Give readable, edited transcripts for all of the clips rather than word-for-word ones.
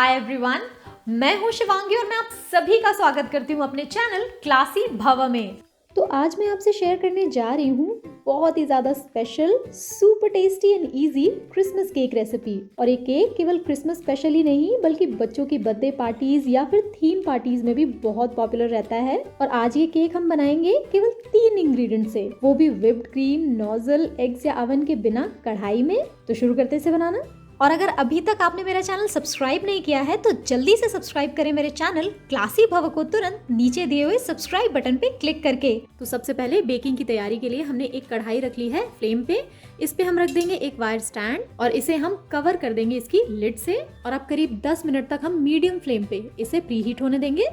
Hi everyone, मैं हूं शिवांगी और मैं आप सभी का स्वागत करती हूं अपने चैनल क्लासी भव में। तो आज मैं आपसे शेयर करने जा रही हूं बहुत ही ज़्यादा special, super tasty and easy Christmas cake recipe. और ये केक केवल क्रिसमस स्पेशल ही नहीं बल्कि बच्चों की बर्थडे पार्टीज या फिर थीम पार्टीज में भी बहुत पॉपुलर रहता है। और आज ये केक हम बनाएंगे केवल 3 इंग्रेडिएंट से, वो भी व्हिप्ड क्रीम, नोजल, एग्स या ओवन के बिना कढ़ाई में। तो शुरू करते हैं इसे बनाना। और अगर अभी तक आपने मेरा चैनल सब्सक्राइब नहीं किया है तो जल्दी से सब्सक्राइब करें मेरे चैनल क्लासी भव को तुरंत नीचे दिए हुए सब्सक्राइब बटन पे क्लिक करके। तो सबसे पहले बेकिंग की तैयारी के लिए हमने एक कढ़ाई रख ली है फ्लेम पे। इस पे हम रख देंगे एक वायर स्टैंड और इसे हम कवर कर देंगे इसकी लिड से। और अब करीब 10 मिनट तक हम मीडियम फ्लेम पे इसे प्री हीट होने देंगे।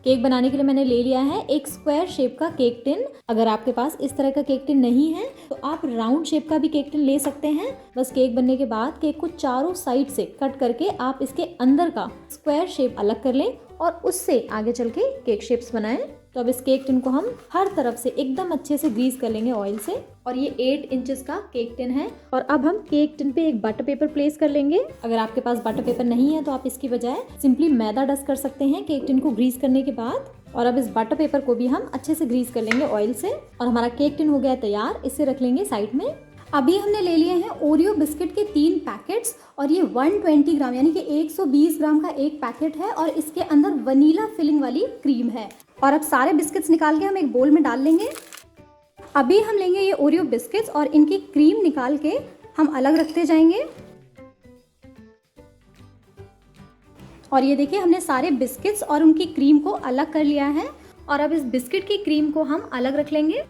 केक बनाने के लिए मैंने ले लिया है एक स्क्वायर शेप का केक टिन। अगर आपके पास इस तरह का केक टिन नहीं है तो आप राउंड शेप का भी केक टिन ले सकते हैं। बस केक बनने के बाद केक को चारों साइड से कट करके आप इसके अंदर का स्क्वायर शेप अलग कर लें और उससे आगे चल के केक शेप्स बनाएं। तो अब इस केक टिन को हम हर तरफ से एकदम अच्छे से ग्रीस कर लेंगे ऑयल से। और ये 8 इंचेस का केक टिन है। और अब हम केक टिन पे एक बटर पेपर प्लेस कर लेंगे। अगर आपके पास बटर पेपर नहीं है तो आप इसकी बजाय सिंपली मैदा डस्ट कर सकते हैं केक टिन को ग्रीस करने के बाद। और अब इस बटर पेपर को भी हम अच्छे से ग्रीस कर लेंगे ऑयल से। और हमारा केक टिन हो गया तैयार, इसे रख लेंगे साइड में। अभी हमने ले लिए हैं ओरियो बिस्किट के 3 पैकेट्स और ये 120 ग्राम यानी कि 120 ग्राम का एक पैकेट है और इसके अंदर वनीला फिलिंग वाली क्रीम है। और अब सारे बिस्किट्स निकाल के हम एक बोल में डाल लेंगे। अभी हम लेंगे ये ओरियो बिस्किट्स और इनकी क्रीम निकाल के हम अलग रखते जाएंगे। और ये देखिए हमने सारे बिस्किट्स और उनकी क्रीम को अलग कर लिया है। और अब इस बिस्किट की क्रीम को हम अलग रख लेंगे।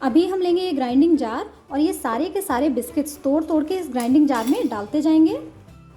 अभी हम लेंगे ये ग्राइंडिंग जार और ये सारे के सारे बिस्किट्स तोड़ तोड़ के इस ग्राइंडिंग जार में डालते जाएंगे।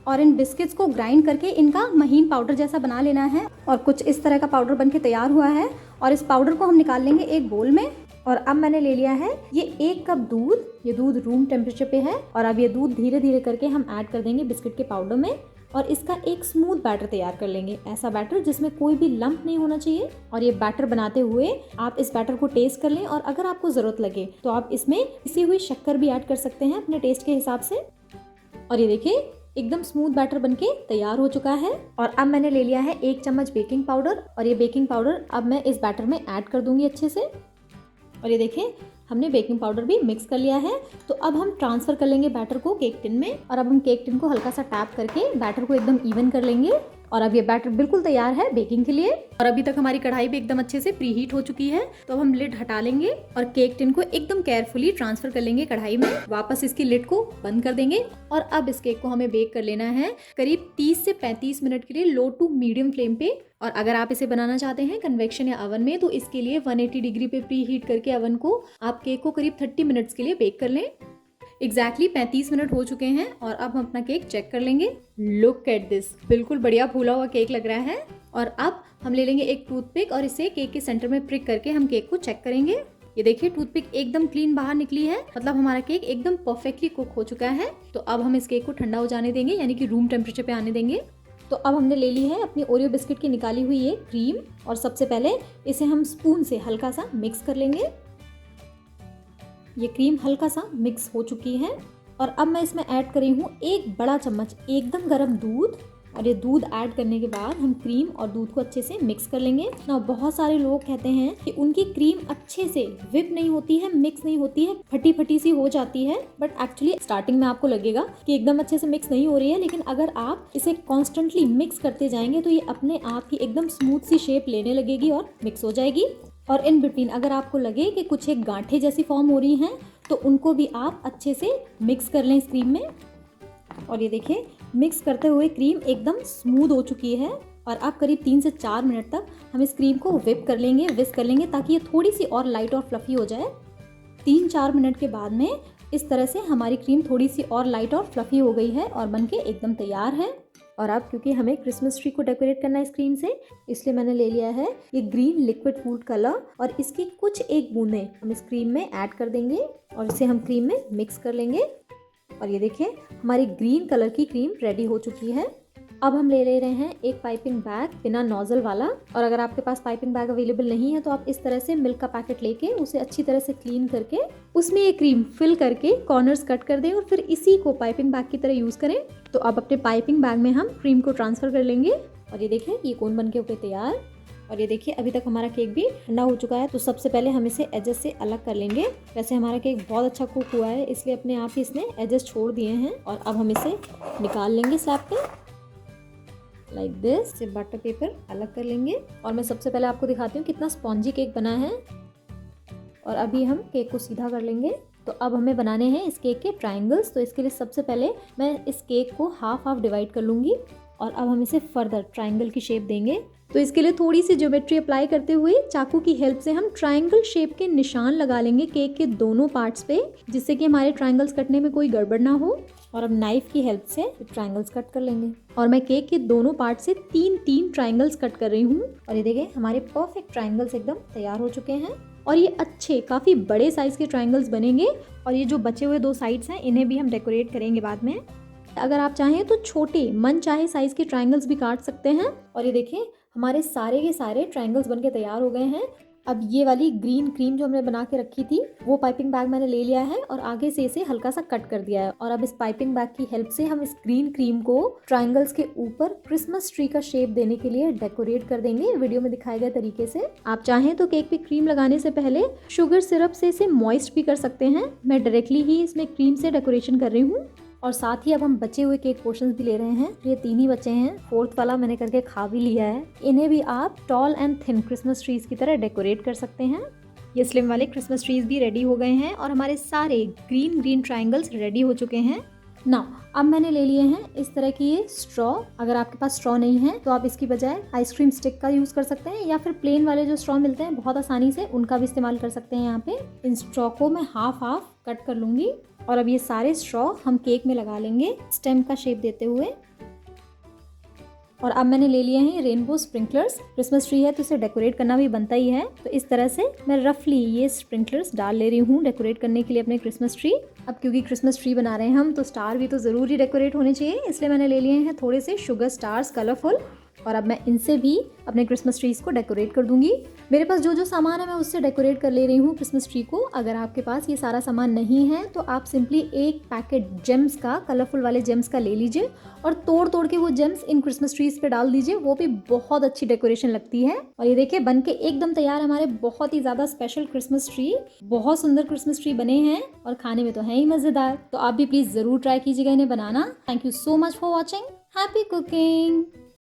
और इन बिस्किट्स को ग्राइंड करके इनका महीन पाउडर जैसा बना लेना है। और कुछ इस तरह का पाउडर बनके तैयार हुआ है। और इस पाउडर को हम निकाल लेंगे एक बोल में। और अब मैंने ले लिया है ये 1 कप दूध। ये दूध रूम टेम्परेचर पे है। और अब ये दूध धीरे धीरे करके हम ऐड कर देंगे बिस्किट के पाउडर में और इसका एक स्मूथ बैटर तैयार कर लेंगे। ऐसा बैटर जिसमें कोई भी लंप नहीं होना चाहिए। और ये बैटर बनाते हुए आप इस बैटर को टेस्ट कर लें और अगर आपको ज़रूरत लगे तो आप इसमें पिसी हुई शक्कर भी ऐड कर सकते हैं अपने टेस्ट के हिसाब से। और ये देखिए एकदम स्मूथ बैटर बनके तैयार हो चुका है। और अब मैंने ले लिया है 1 चम्मच बेकिंग पाउडर और ये बेकिंग पाउडर अब मैं इस बैटर में ऐड कर दूंगी अच्छे से। और ये देखिए हमने बेकिंग पाउडर भी मिक्स कर लिया है। तो अब हम ट्रांसफर कर लेंगे बैटर को केक टिन में। और अब हम केक टिन को हल्का सा टैप करके बैटर को एकदम इवन कर लेंगे। और अब ये बैटर बिल्कुल तैयार है बेकिंग के लिए। और अभी तक हमारी कढ़ाई भी एकदम अच्छे से प्री हीट हो चुकी है। तो अब हम लिड हटा लेंगे और केक टिन को एकदम केयरफुली ट्रांसफर कर लेंगे कढ़ाई में। वापस इसकी लिड को बंद कर देंगे। और अब इस केक को हमें बेक कर लेना है करीब 30 से 35 मिनट के लिए लो टू मीडियम फ्लेम पे। और अगर आप इसे बनाना चाहते हैं कन्वेक्शन या ओवन में तो इसके लिए 180 डिग्री पे प्री हीट करके ओवन को आप केक को करीब 30 मिनट्स के लिए बेक कर लें। एग्जैक्टली 35 मिनट हो चुके हैं और अब हम अपना केक चेक कर लेंगे। लुक एट दिस, बिल्कुल बढ़िया फूला हुआ केक लग रहा है। और अब हम ले लेंगे एक टूथपिक और इसे केक के सेंटर में प्रिक करके हम केक को चेक करेंगे। ये देखिए टूथपिक एकदम क्लीन बाहर निकली है, मतलब हमारा केक एकदम परफेक्टली कुक हो चुका है। तो अब हम इस केक को ठंडा हो जाने देंगे यानी कि रूम टेम्परेचर पे आने देंगे। तो अब हमने ले ली है अपनी ओरियो बिस्किट की निकाली हुई ये क्रीम और सबसे पहले इसे हम स्पून से हल्का सा मिक्स कर लेंगे। ये क्रीम हल्का सा मिक्स हो चुकी है। और अब मैं इसमें ऐड कर रही हूँ 1 बड़ा चम्मच एकदम गर्म दूध। और ये दूध ऐड करने के बाद हम क्रीम और दूध को अच्छे से मिक्स कर लेंगे ना। बहुत सारे लोग कहते हैं कि उनकी क्रीम अच्छे से विप नहीं होती है, मिक्स नहीं होती है, फटी फटी सी हो जाती है। बट एक्चुअली स्टार्टिंग में आपको लगेगा कि एकदम अच्छे से मिक्स नहीं हो रही है, लेकिन अगर आप इसे कॉन्स्टेंटली मिक्स करते जाएंगे तो ये अपने आप ही एकदम स्मूथ सी शेप लेने लगेगी और मिक्स हो जाएगी। और इन बिटवीन अगर आपको लगे कि कुछ एक गांठें जैसी फॉर्म हो रही हैं तो उनको भी आप अच्छे से मिक्स कर लें इस क्रीम में। और ये देखिए मिक्स करते हुए क्रीम एकदम स्मूथ हो चुकी है। और अब करीब 3 से 4 मिनट तक हम इस क्रीम को विस्क कर लेंगे ताकि ये थोड़ी सी और लाइट और फ्लफी हो जाए। 3-4 मिनट के बाद में इस तरह से हमारी क्रीम थोड़ी सी और लाइट और फ्लफी हो गई है और बनके एकदम तैयार है। और अब क्योंकि हमें क्रिसमस ट्री को डेकोरेट करना है इस क्रीम से, इसलिए मैंने ले लिया है ये ग्रीन लिक्विड फूड कलर और इसकी कुछ एक बूंदें हम इस क्रीम में ऐड कर देंगे और इसे हम क्रीम में मिक्स कर लेंगे। और ये देखिए हमारी ग्रीन कलर की क्रीम रेडी हो चुकी है। अब हम ले रहे हैं एक पाइपिंग बैग बिना नोजल वाला, और अगर आपके पास पाइपिंग बैग अवेलेबल नहीं है तो आप इस तरह से मिल्क का पैकेट लेके उसे अच्छी तरह से क्लीन करके उसमें ये क्रीम फिल करके कॉर्नर्स कट कर दें और फिर इसी को पाइपिंग बैग की तरह यूज करें। तो अब अपने पाइपिंग बैग में हम क्रीम को ट्रांसफर कर लेंगे और ये देखें ये कोन बन के तैयार। और ये देखिए अभी तक हमारा केक भी ठंडा हो चुका है। तो सबसे पहले हम इसे एजेस से अलग कर लेंगे। वैसे हमारा केक बहुत अच्छा कुक हुआ है इसलिए अपने आप ही इसने एजेस छोड़ दिए हैं। और अब हम इसे निकाल लेंगे स्लैब पे लाइक दिस। से बटर पेपर अलग कर लेंगे और मैं सबसे पहले आपको दिखाती हूँ कितना स्पॉन्जी केक बना है। और अभी हम केक को सीधा कर लेंगे। तो अब हमें बनाने हैं इस केक के ट्रायंगल्स। तो इसके लिए सबसे पहले मैं इस केक को हाफ हाफ डिवाइड कर लूँगी और अब हम इसे फर्दर ट्रायंगल की शेप देंगे। तो इसके लिए थोड़ी सी ज्योमेट्री अप्लाई करते हुए चाकू की हेल्प से हम ट्रायंगल शेप के निशान लगा लेंगे केक के दोनों पार्ट्स पे, जिससे कि हमारे ट्रायंगल्स कटने में कोई गड़बड़ ना हो। और अब नाइफ की हेल्प से ट्रायंगल्स कट कर लेंगे। और मैं केक के दोनों पार्ट से 3-3 ट्रायंगल्स कट कर रही हूँ। और ये देखिए हमारे परफेक्ट ट्रायंगल्स एकदम तैयार हो चुके हैं और ये अच्छे काफ़ी बड़े साइज़ के ट्रायंगल्स बनेंगे। और ये जो बचे हुए 2 साइड्स हैं इन्हें भी हम डेकोरेट करेंगे बाद में। अगर आप चाहें तो छोटे मन चाहे साइज़ के ट्रायंगल्स भी काट सकते हैं। और ये देखिए हमारे सारे के सारे ट्रायंगल्स बनके तैयार हो गए हैं। अब ये वाली ग्रीन क्रीम जो हमने बना के रखी थी वो पाइपिंग बैग मैंने ले लिया है और आगे से इसे हल्का सा कट कर दिया है। और अब इस पाइपिंग बैग की हेल्प से हम इस ग्रीन क्रीम को ट्रायंगल्स के ऊपर क्रिसमस ट्री का शेप देने के लिए डेकोरेट कर देंगे वीडियो में दिखाए गए तरीके से। आप चाहें तो केक पे क्रीम लगाने से पहले शुगर सिरप से इसे मॉइस्ट भी कर सकते हैं। मैं डायरेक्टली ही इसमें क्रीम से डेकोरेशन कर रही हूँ। और साथ ही अब हम बचे हुए केक पोर्शंस भी ले रहे हैं। ये 3 ही बचे हैं, 4th वाला मैंने करके खा भी लिया है। इन्हें भी आप tall and thin Christmas trees की तरह डेकोरेट कर सकते हैं। ये स्लिम वाले क्रिसमस ट्रीज भी रेडी हो गए हैं और हमारे सारे ग्रीन ट्रायंगल्स रेडी हो चुके हैं। नाउ अब मैंने ले लिए हैं इस तरह की ये स्ट्रॉ। अगर आपके पास स्ट्रॉ नहीं है तो आप इसकी बजाय आइसक्रीम स्टिक का यूज कर सकते हैं या फिर प्लेन वाले जो स्ट्रॉ मिलते हैं बहुत आसानी से उनका भी इस्तेमाल कर सकते हैं। यहाँ पे इन स्ट्रॉ को मैं हाफ हाफ कट कर लूंगी और अब ये सारे स्ट्रॉ हम केक में लगा लेंगे स्टेम का शेप देते हुए। और अब मैंने ले लिए हैं रेनबो स्प्रिंकलर्स। क्रिसमस ट्री है तो इसे डेकोरेट करना भी बनता ही है। तो इस तरह से मैं रफली ये स्प्रिंकलर्स डाल ले रही हूँ डेकोरेट करने के लिए अपने क्रिसमस ट्री। अब क्योंकि क्रिसमस ट्री बना रहे हैं हम तो स्टार भी तो ज़रूर ही डेकोरेट होने चाहिए, इसलिए मैंने ले लिए हैं थोड़े से शुगर स्टार्स कलरफुल। और अब मैं इनसे भी अपने क्रिसमस ट्रीज को डेकोरेट कर दूंगी। मेरे पास जो जो सामान है मैं उससे डेकोरेट कर ले रही हूँ क्रिसमस ट्री को। अगर आपके पास ये सारा सामान नहीं है तो आप सिंपली एक पैकेट जेम्स का, कलरफुल वाले जेम्स का ले लीजिए और तोड़ के वो जेम्स इन क्रिसमस ट्रीज पे डाल दीजिए। वो भी बहुत अच्छी डेकोरेशन लगती है। और ये देखिए बन के एकदम तैयार हमारे बहुत ही ज़्यादा स्पेशल क्रिसमस ट्री। बहुत सुंदर क्रिसमस ट्री बने हैं और खाने में तो है ही मज़ेदार। तो आप भी प्लीज़ ज़रूर ट्राई कीजिएगा इन्हें बनाना। Thank you so much for watching. Happy cooking.